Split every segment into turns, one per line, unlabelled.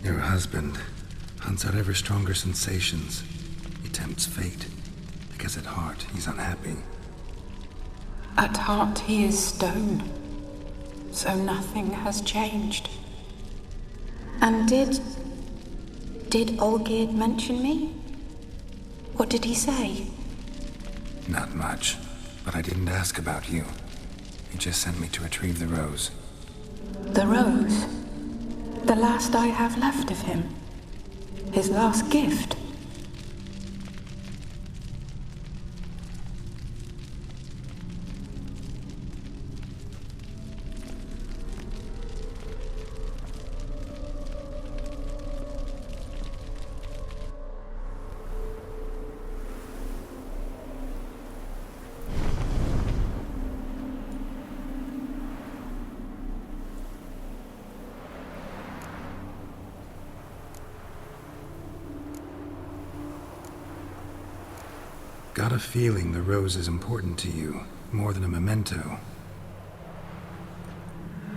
Your husband hunts out ever stronger sensations. He tempts fate, because at heart he's unhappy.
At heart he is stone, so nothing has changed. And did Olgierd mention me? What did he say?
Not much, but I didn't ask about you. He just sent me to retrieve the rose.
The rose? The last I have left of him? His last gift?
Got a feeling the rose is important to you, more than a memento.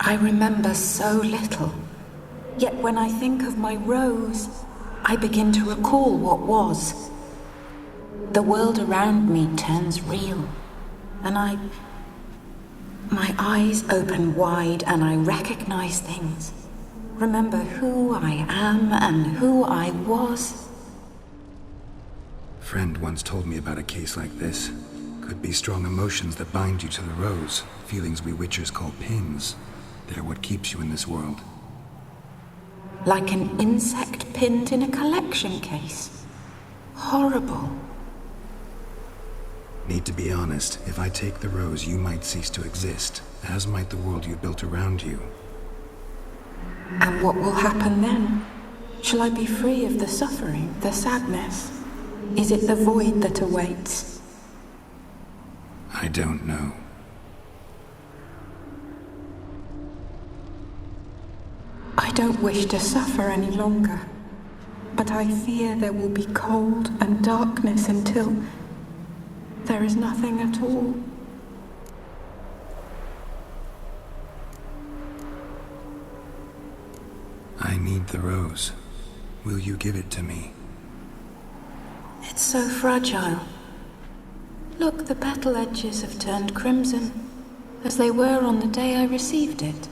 I remember so little. Yet when I think of my rose, I begin to recall what was. The world around me turns real, and my eyes open wide and I recognize things. Remember who I am and who I was.
A friend once told me about a case like this. Could be strong emotions that bind you to the rose, feelings we witchers call pins. They're what keeps you in this world.
Like an insect pinned in a collection case. Horrible.
Need to be honest, if I take the rose, you might cease to exist, as might the world you built around you.
And what will happen then? Shall I be free of the suffering, the sadness? Is it the void that awaits?
I don't know.
I don't wish to suffer any longer, but I fear there will be cold and darkness until there is nothing at all.
I need the rose. Will you give it to me?
It's so fragile. Look, the petal edges have turned crimson, as they were on the day I received it.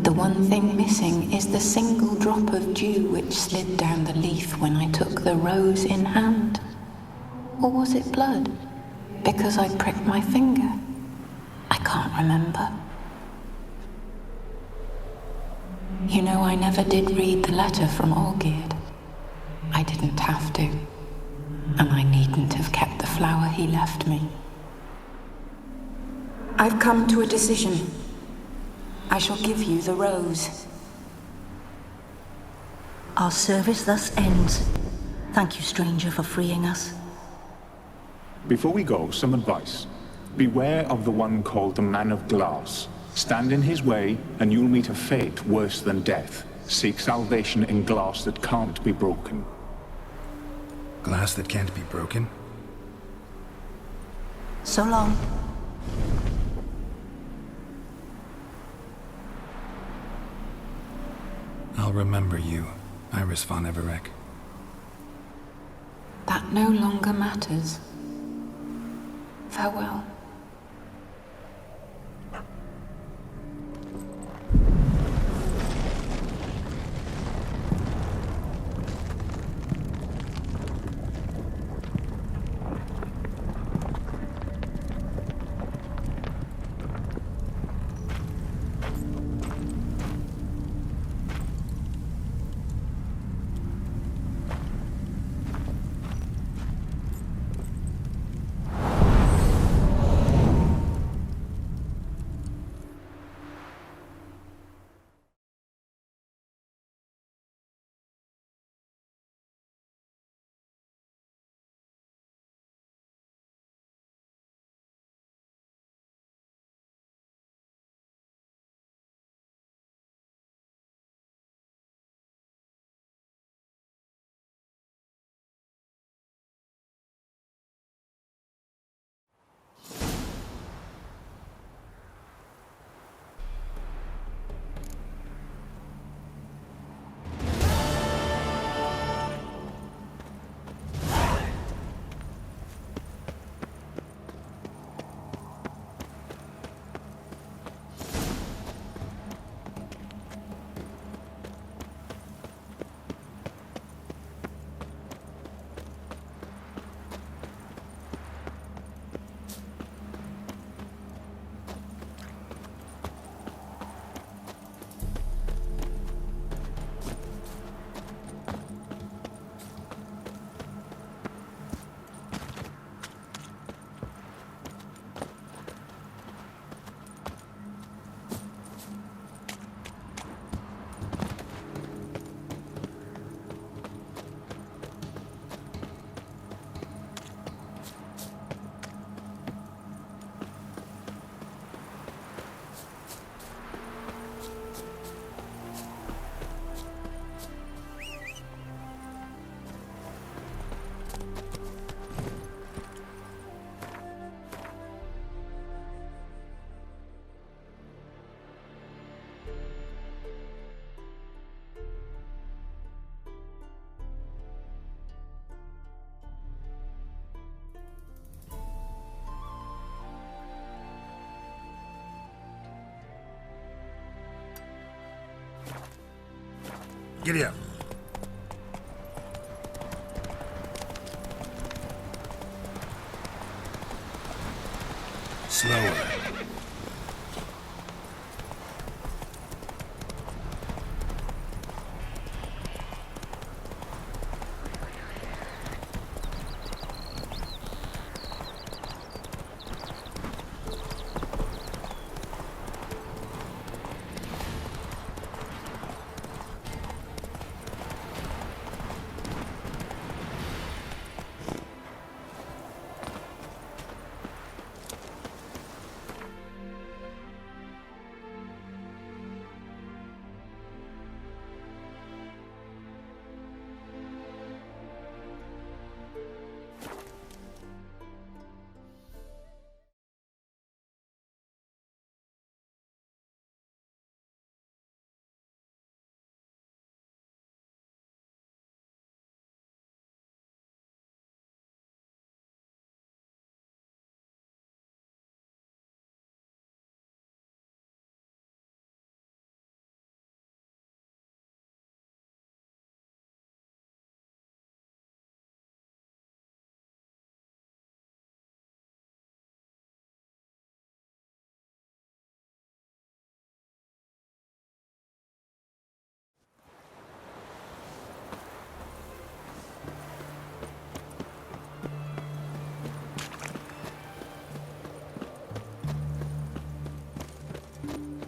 The one thing missing is the single drop of dew which slid down the leaf when I took the rose in hand. Or was it blood? Because I pricked my finger? I can't remember. You know, I never did read the letter from Olgierd. I didn't have to. And I needn't have kept the flower he left me. I've come to a decision. I shall give you the rose.
Our service thus ends. Thank you, stranger, for freeing us.
Before we go, some advice. Beware of the one called the Man of Glass. Stand in his way, and you'll meet a fate worse than death. Seek salvation in glass that can't be broken.
Glass that can't be broken?
So long.
I'll remember you, Geralt von Everec.
That no longer matters. Farewell.
Giddy up. Slower.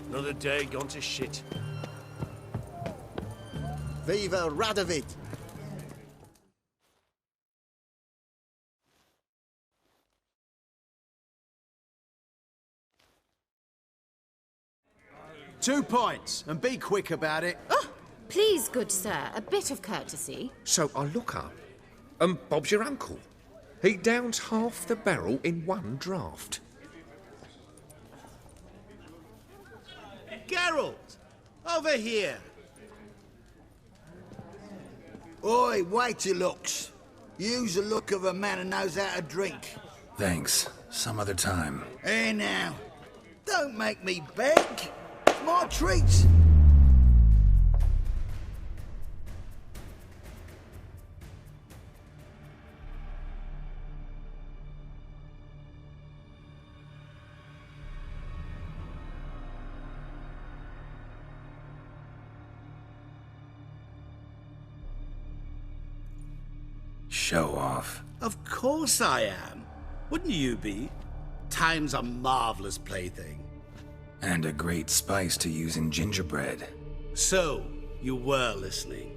Another day gone to shit.
Viva Radovid!
Two points, and be quick about it.
Oh, please, good sir, a bit of courtesy.
So I look up, and Bob's your uncle. He downs half the barrel in one draught.
Geralt! Over here! Oi, wait your looks. Use the look of a man who knows how to drink.
Thanks. Some other time.
Here now. Don't make me beg. It's my treat.
Show off.
Of course I am. Wouldn't you be? Time's a marvelous plaything.
And a great spice to use in gingerbread.
So, you were listening.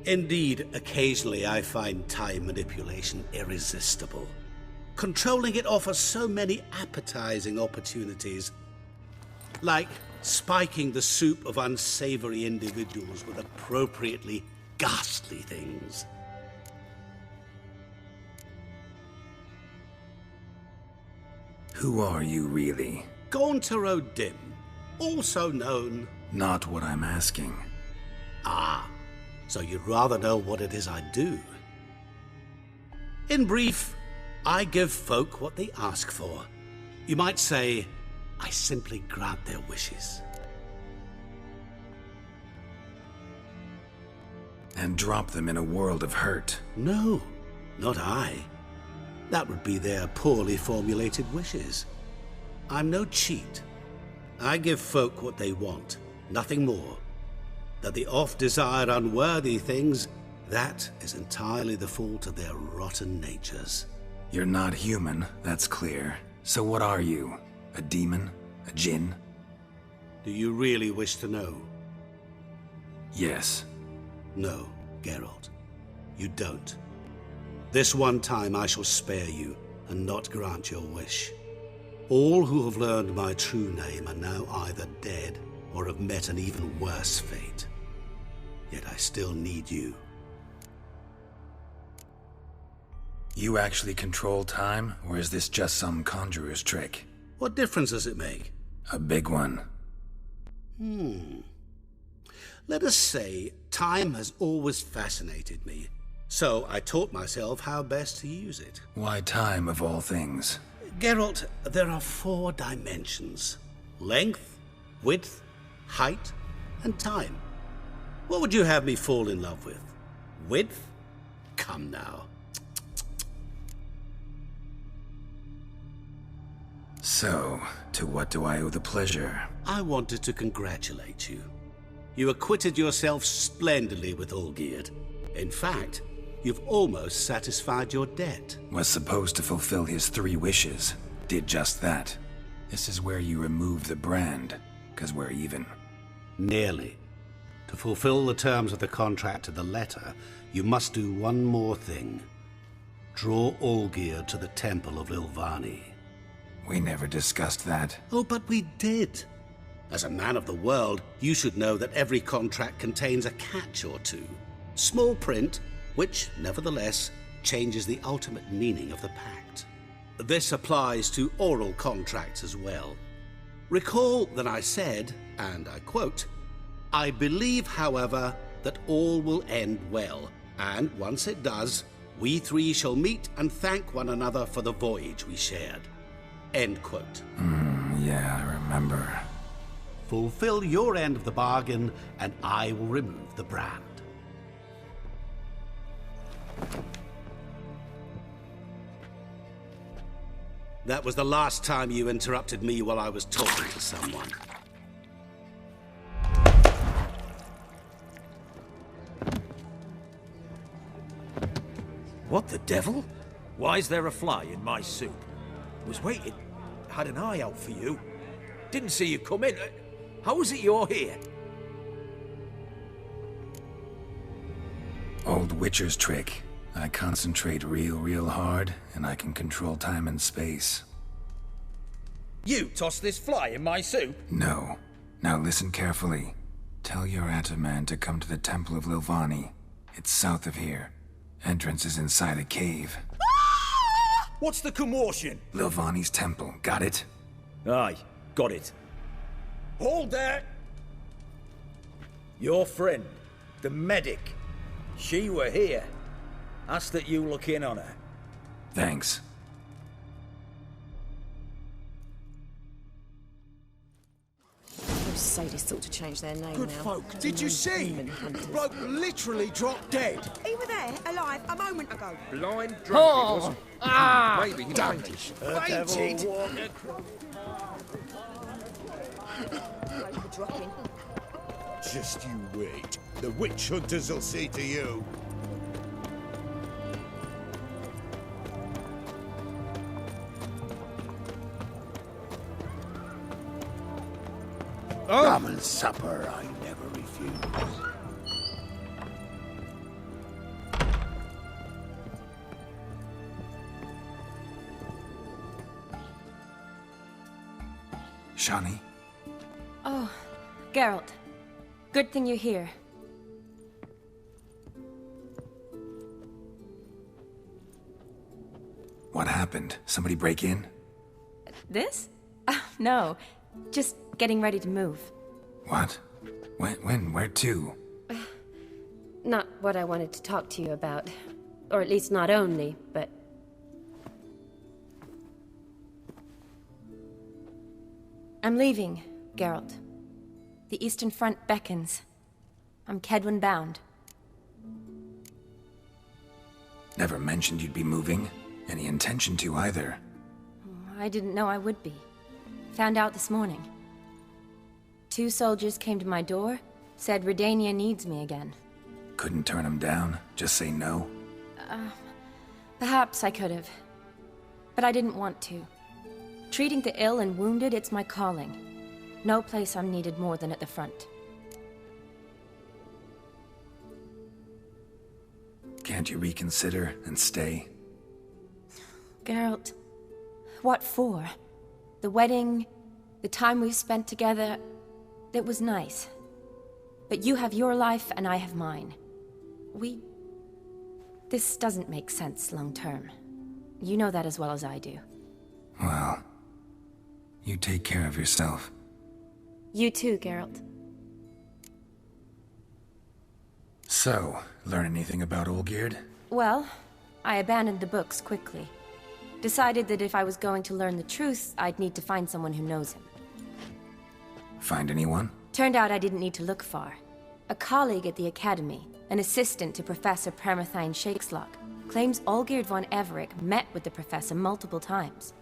Indeed, occasionally I find time manipulation irresistible. Controlling it offers so many appetizing opportunities. Like spiking the soup of unsavory individuals with appropriately ghastly things.
Who are you, really?
Gaunter O'Dimm, also known...
Not what I'm asking.
Ah, so you'd rather know what it is I do. In brief, I give folk what they ask for. You might say, I simply grant their wishes.
And drop them in a world of hurt.
No, not I. That would be their poorly formulated wishes. I'm no cheat. I give folk what they want, nothing more. That they oft desire unworthy things, that is entirely the fault of their rotten natures.
You're not human, that's clear. So what are you? A demon? A djinn?
Do you really wish to know?
Yes.
No, Geralt. You don't. This one time I shall spare you, and not grant your wish. All who have learned my true name are now either dead, or have met an even worse fate. Yet I still need you.
You actually control time, or is this just some conjurer's trick?
What difference does it make?
A big one.
Let us say, time has always fascinated me. So I taught myself how best to use it.
Why time, of all things?
Geralt, there are 4 dimensions. Length, width, height, and time. What would you have me fall in love with? Width? Come now.
So, to what do I owe the pleasure?
I wanted to congratulate you. You acquitted yourself splendidly with Olgierd. In fact, you've almost satisfied your debt.
Was supposed to fulfill his 3 wishes. Did just that. This is where you remove the brand, 'cause we're even.
Nearly. To fulfill the terms of the contract to the letter, you must do one more thing. Draw Olgierd to the Temple of Lilvani.
We never discussed that.
Oh, but we did. As a man of the world, you should know that every contract contains a catch or two. Small print, which, nevertheless, changes the ultimate meaning of the pact. This applies to oral contracts as well. Recall that I said, and I quote, "I believe, however, that all will end well, and once it does, we 3 shall meet and thank one another for the voyage we shared." End quote.
Yeah, I remember.
Fulfill your end of the bargain, and I will remove the brand. That was the last time you interrupted me while I was talking to someone.
What the devil? Why is there a fly in my soup? Was waiting. Had an eye out for you. Didn't see you come in. How is it you're here?
Old Witcher's trick. I concentrate real hard, and I can control time and space.
You tossed this fly in my soup?
No. Now listen carefully. Tell your Ataman to come to the Temple of Lilvani. It's south of here. Entrance is inside a cave.
What's the commotion?
Lilvani's temple, got it?
Aye, got it. Hold there! Your friend, the medic, she were here. Ask that you look in on her.
Thanks.
Those sadists ought to change their name
Good
now.
folk, did you see? Bloke literally dropped dead.
He was there, alive, a moment ago.
Blind drunk, he wasn't. Maybe he fainted.
Fainted?
Dropping.
Just you wait. The witch hunters will see to you. Rum and supper I never refuse.
Shani?
Oh, Geralt. Good thing you're here.
What happened? Somebody break in?
This? No. Just getting ready to move.
What? When? Where to?
Not what I wanted to talk to you about. Or at least not only, but... I'm leaving, Geralt. The Eastern Front beckons. I'm Kedwin bound.
Never mentioned you'd be moving. Any intention to either.
I didn't know I would be. Found out this morning. 2 soldiers came to my door, said Redania needs me again.
Couldn't turn them down? Just say no?
Perhaps I could have. But I didn't want to. Treating the ill and wounded, it's my calling. No place I'm needed more than at the front.
Can't you reconsider and stay?
Geralt, what for? The wedding, the time we've spent together, it was nice. But you have your life and I have mine. This doesn't make sense long term. You know that as well as I do.
Well, you take care of yourself.
You too, Geralt.
So, learn anything about Olgierd?
Well, I abandoned the books quickly. Decided that if I was going to learn the truth, I'd need to find someone who knows him.
Find anyone?
Turned out I didn't need to look far. A colleague at the Academy, an assistant to Professor Permathine Shakeslock, claims Olgierd von Everec met with the professor multiple times.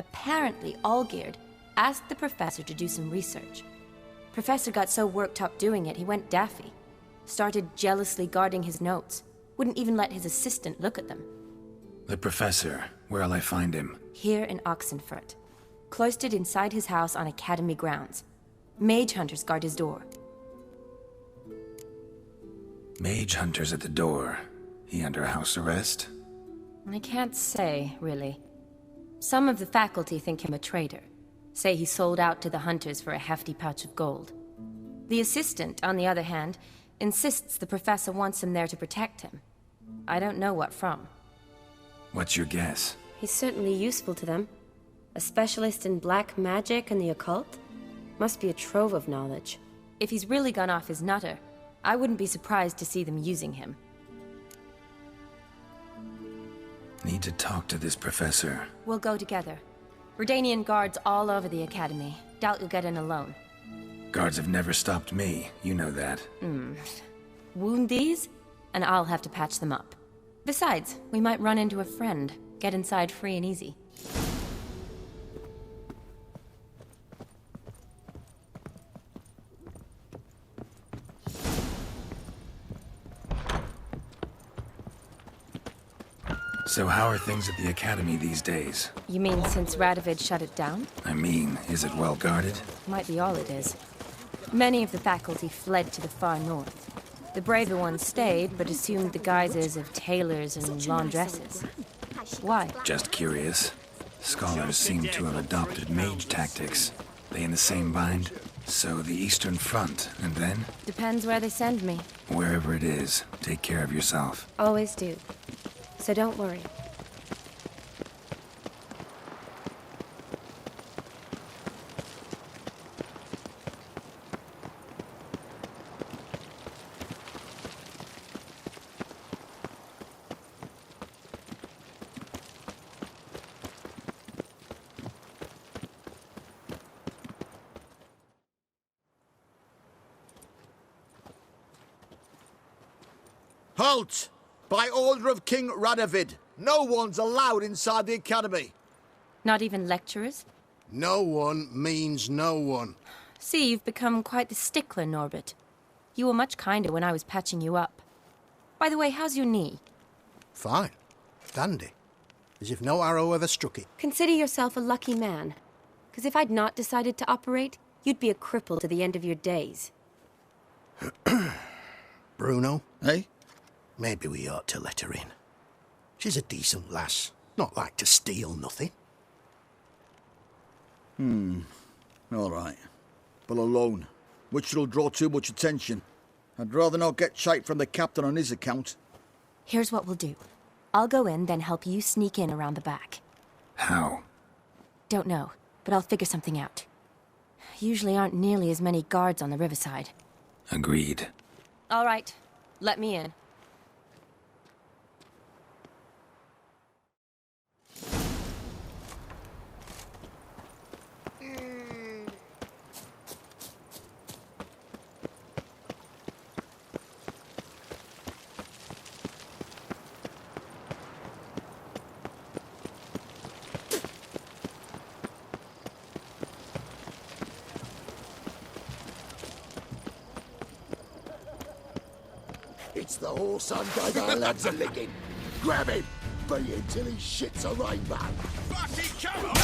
Apparently, Olgierd asked the professor to do some research. Professor got so worked up doing it, he went daffy. Started jealously guarding his notes. Wouldn't even let his assistant look at them.
The professor, where'll I find him?
Here in Oxenfurt. Cloistered inside his house on Academy grounds. Mage hunters guard his door.
Mage hunters at the door. He under house arrest?
I can't say, really. Some of the faculty think him a traitor. Say he sold out to the hunters for a hefty pouch of gold. The assistant, on the other hand, insists the professor wants him there to protect him. I don't know what from.
What's your guess?
He's certainly useful to them. A specialist in black magic and the occult? Must be a trove of knowledge. If he's really gone off his nutter, I wouldn't be surprised to see them using him.
Need to talk to this professor.
We'll go together. Redanian guards all over the Academy. Doubt you'll get in alone.
Guards have never stopped me, you know that.
Wound these, and I'll have to patch them up. Besides, we might run into a friend. Get inside free and easy.
So how are things at the Academy these days?
You mean since Radovid shut it down?
I mean, is it well guarded?
Might be all it is. Many of the faculty fled to the far north. The braver ones stayed, but assumed the guises of tailors and laundresses. Why?
Just curious. Scholars seem to have adopted mage tactics. They in the same bind? So the Eastern Front, and then?
Depends where they send me.
Wherever it is, take care of yourself.
Always do. So don't worry.
Halt! By order of King Radovid, no one's allowed inside the Academy.
Not even lecturers?
No one means no one.
See, you've become quite the stickler, Norbert. You were much kinder when I was patching you up. By the way, how's your knee?
Fine. Dandy. As if no arrow ever struck it.
Consider yourself a lucky man. Because if I'd not decided to operate, you'd be a cripple to the end of your days.
Bruno?
Eh?
Maybe we ought to let her in. She's a decent lass. Not like to steal nothing.
All right. But alone, which will draw too much attention. I'd rather not get shite from the captain on his account.
Here's what we'll do. I'll go in, then help you sneak in around the back.
How?
Don't know, but I'll figure something out. Usually aren't nearly as many guards on the riverside.
Agreed.
All right. Let me in.
It's the horse I'm going our lads are licking. Grab him! Beat him till he shits a rainbow. Fucking come on!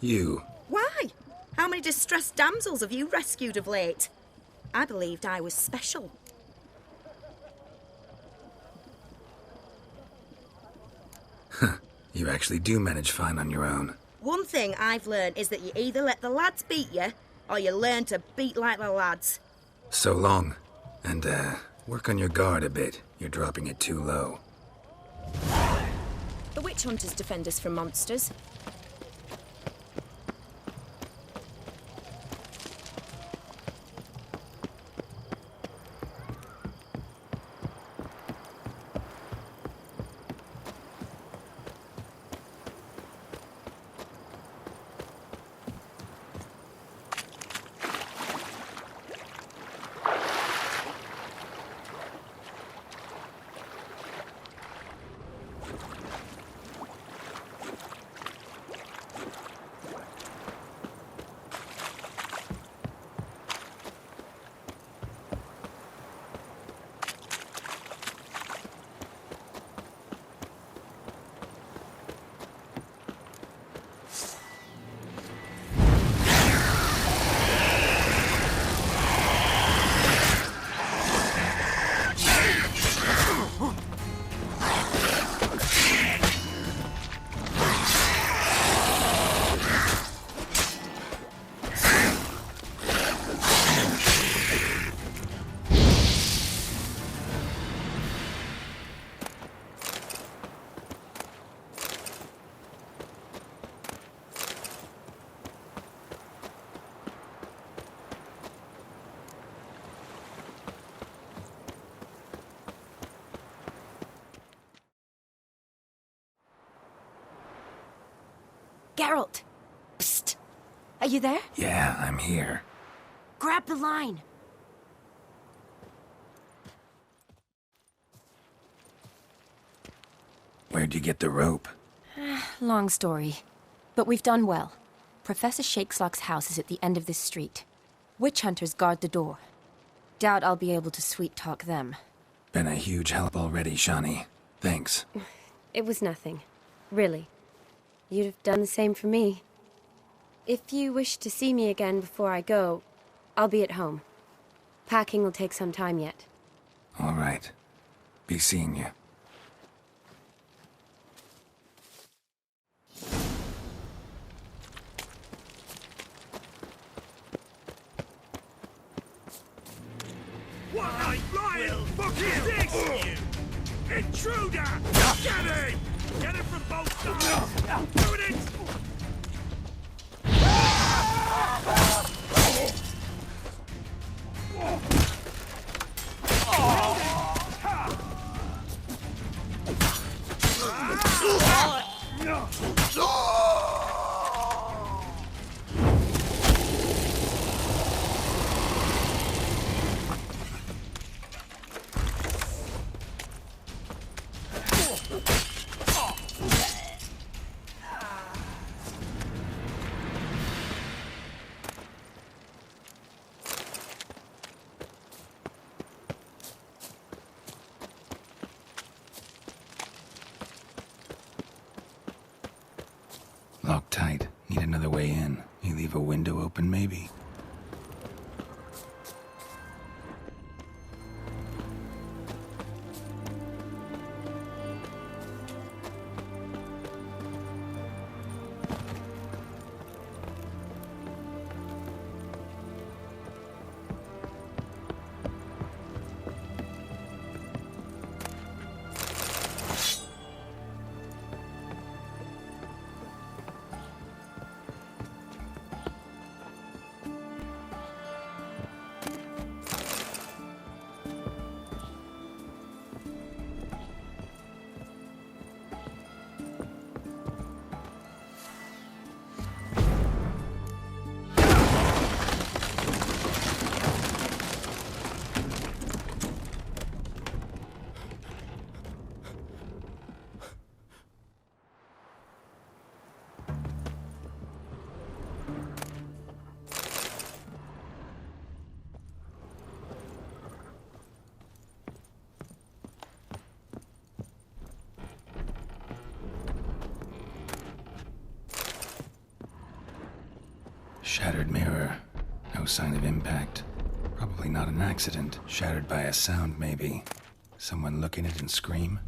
You.
Why? How many distressed damsels have you rescued of late? I believed I was special.
You actually do manage fine on your own.
One thing I've learned is that you either let the lads beat you, or you learn to beat like the lads.
So long. And, work on your guard a bit. You're dropping it too low.
The witch hunters defend us from monsters.
Geralt! Psst! Are you there?
Yeah, I'm here.
Grab the line!
Where'd you get the rope?
Long story. But we've done well. Professor Shakeslock's house is at the end of this street. Witch hunters guard the door. Doubt I'll be able to sweet-talk them.
Been a huge help already, Shani. Thanks.
It was nothing. Really. You'd have done the same for me. If you wish to see me again before I go, I'll be at home. Packing will take some time yet.
All right. Be seeing you.
What a riot! Fuck is this, you intruder! Get him! Get him from both sides! Doing it!
Locked tight. Need another way in. You leave a window open, maybe? Shattered mirror. No sign of impact. Probably not an accident. Shattered by a sound, maybe. Someone look in it and scream?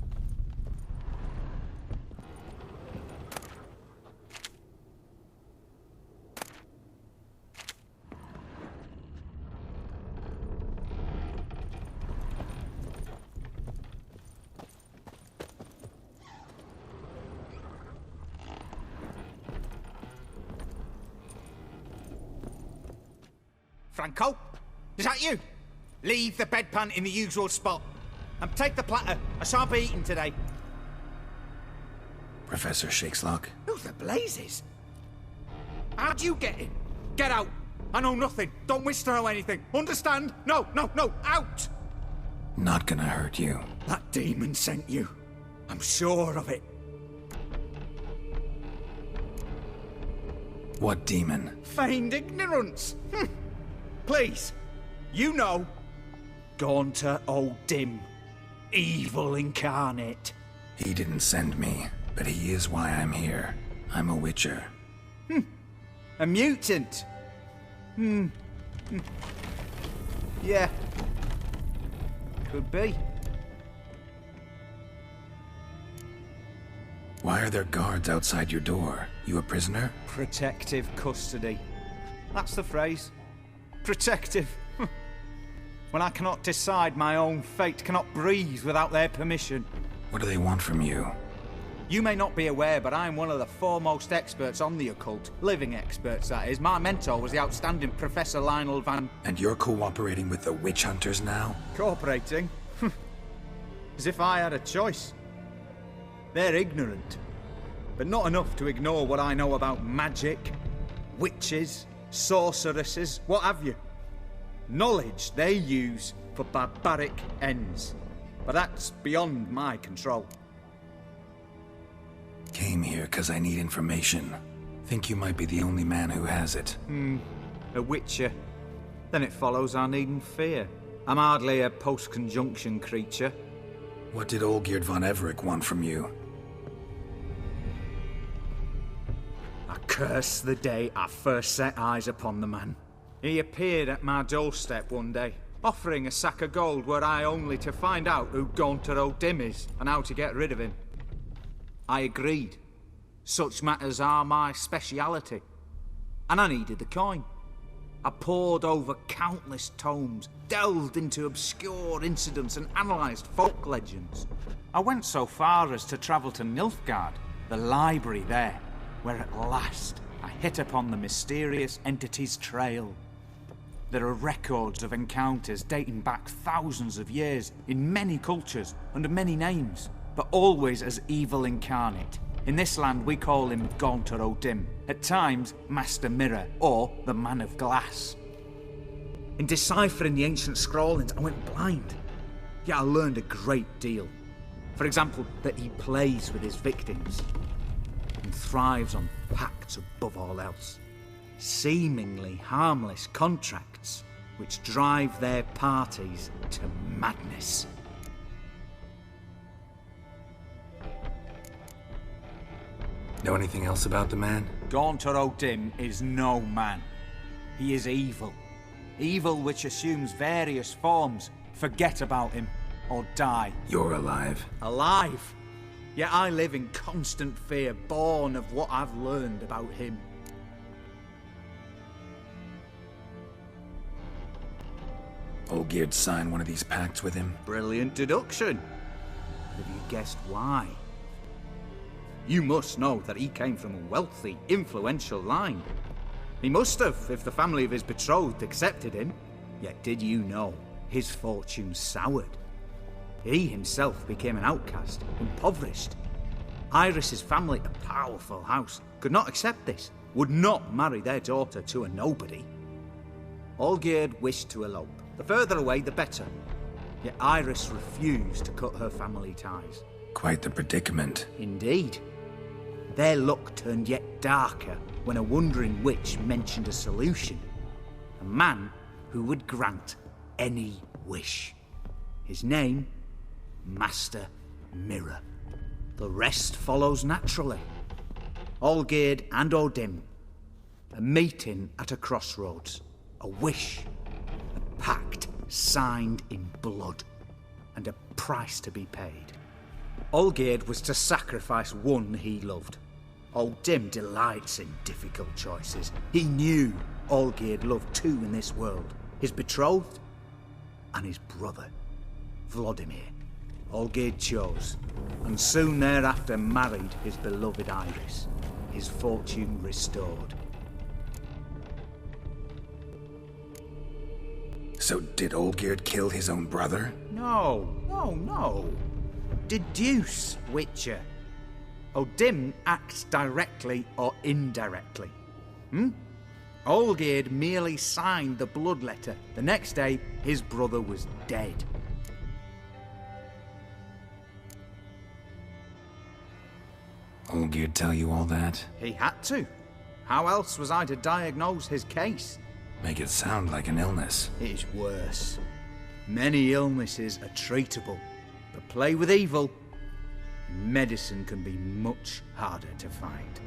Franco? Is that you? Leave the bedpan in the usual spot. And take the platter. I shan't be eating today.
Professor Shakeslock?
Who the blazes? How'd you get in? Get out. I know nothing. Don't wish to know anything. Understand? No, no, no. Out!
Not gonna hurt you.
That demon sent you. I'm sure of it.
What demon?
Feigned ignorance. Please. You know. Gaunter O'Dimm. Evil incarnate.
He didn't send me, but he is why I'm here. I'm a witcher.
A mutant. Yeah. Could be.
Why are there guards outside your door? You a prisoner?
Protective custody. That's the phrase. Protective. When I cannot decide my own fate, cannot breathe without their permission.
What do they want from you?
You may not be aware, but I'm one of the foremost experts on the occult. Living experts, that is. My mentor was the outstanding Professor Lionel Van...
And you're cooperating with the witch hunters now?
Cooperating? As if I had a choice. They're ignorant. but not enough to ignore what I know about magic, witches, sorceresses, what have you. Knowledge they use for barbaric ends. But that's beyond my control.
Came here because I need information. Think you might be the only man who has it.
A witcher. Then it follows I needn't fear. I'm hardly a post-conjunction creature.
What did Olgierd von Everec want from you?
I curse the day I first set eyes upon the man. He appeared at my doorstep one day, offering a sack of gold were I only to find out who Gaunter O'Dimm is and how to get rid of him. I agreed. Such matters are my speciality. And I needed the coin. I pored over countless tomes, delved into obscure incidents and analysed folk legends. I went so far as to travel to Nilfgaard, the library there, where at last I hit upon the mysterious entity's trail. There are records of encounters dating back thousands of years in many cultures under many names, but always as evil incarnate. In this land we call him Gaunter O'Dimm, at times Master Mirror or the Man of Glass. In deciphering the ancient scrawlings I went blind, yet I learned a great deal. For example, that he plays with his victims and thrives on pacts above all else. Seemingly harmless contracts which drive their parties to madness.
Know anything else about the man?
Gaunter O'Dimm is no man. He is evil. Evil which assumes various forms. Forget about him, or die.
You're alive.
Alive? Yet I live in constant fear, born of what I've learned about him.
Olgierd signed one of these pacts with him.
Brilliant deduction. Have you guessed why? You must know that he came from a wealthy, influential line. He must have, if the family of his betrothed accepted him. Yet did you know his fortune soured? He himself became an outcast, impoverished. Iris's family, a powerful house, could not accept this, would not marry their daughter to a nobody. Olgierd wished to elope. The further away, the better. Yet Iris refused to cut her family ties.
Quite the predicament.
Indeed. Their luck turned yet darker when a wandering witch mentioned a solution. A man who would grant any wish. His name, Master Mirror. The rest follows naturally. Olgierd and O'Dimm. A meeting at a crossroads. A wish. A pact signed in blood. And a price to be paid. Olgierd was to sacrifice one he loved. O'Dimm delights in difficult choices. He knew Olgierd loved two in this world. His betrothed and his brother, Vladimir. Olgierd chose, and soon thereafter married his beloved Iris, his fortune restored.
So did Olgierd kill his own brother?
No. Deduce, Witcher. O'Dimm acts directly or indirectly. Olgierd merely signed the blood letter. The next day, his brother was dead.
Olgierd tell you all that?
He had to. How else was I to diagnose his case?
Make it sound like an illness.
It is worse. Many illnesses are treatable, but play with evil, medicine can be much harder to find.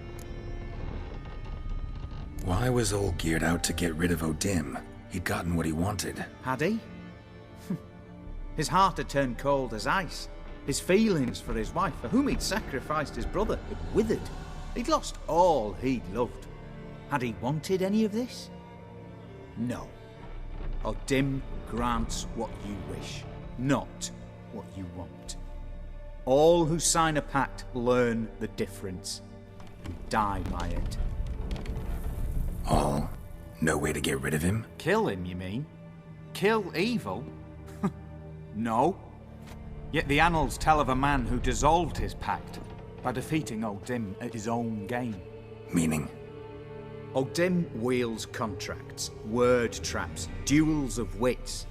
Why was Olgierd out to get rid of O'Dimm? He'd gotten what he wanted.
Had he? His heart had turned cold as ice. His feelings for his wife, for whom he'd sacrificed his brother, had withered. He'd lost all he'd loved. Had he wanted any of this? No. O'Dimm grants what you wish, not what you want. All who sign a pact learn the difference and die by it.
All? No way to get rid of him?
Kill him, you mean? Kill evil? No. Yet the annals tell of a man who dissolved his pact, by defeating O'Dimm at his own game.
Meaning?
O'Dimm wields contracts, word traps, duels of wits.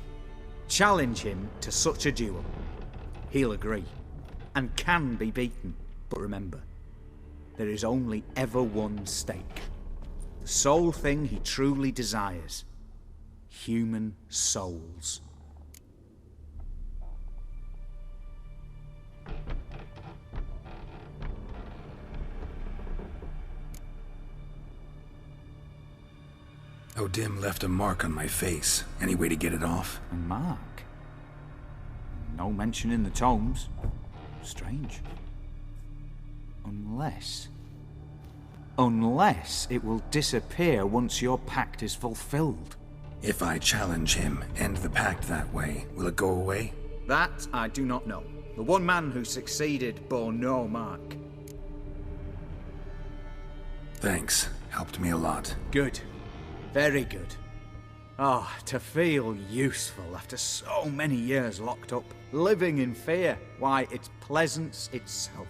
Challenge him to such a duel. He'll agree, and can be beaten. But remember, there is only ever one stake. The sole thing he truly desires. Human souls.
O'Dimm left a mark on my face. Any way to get it off?
A mark? No mention in the tomes. Strange. Unless it will disappear once your pact is fulfilled.
If I challenge him, end the pact that way, will it go away?
That I do not know. The one man who succeeded bore no mark.
Thanks. Helped me a lot.
Good. Very good. Ah, to feel useful after so many years locked up, living in fear. Why, it's pleasance itself.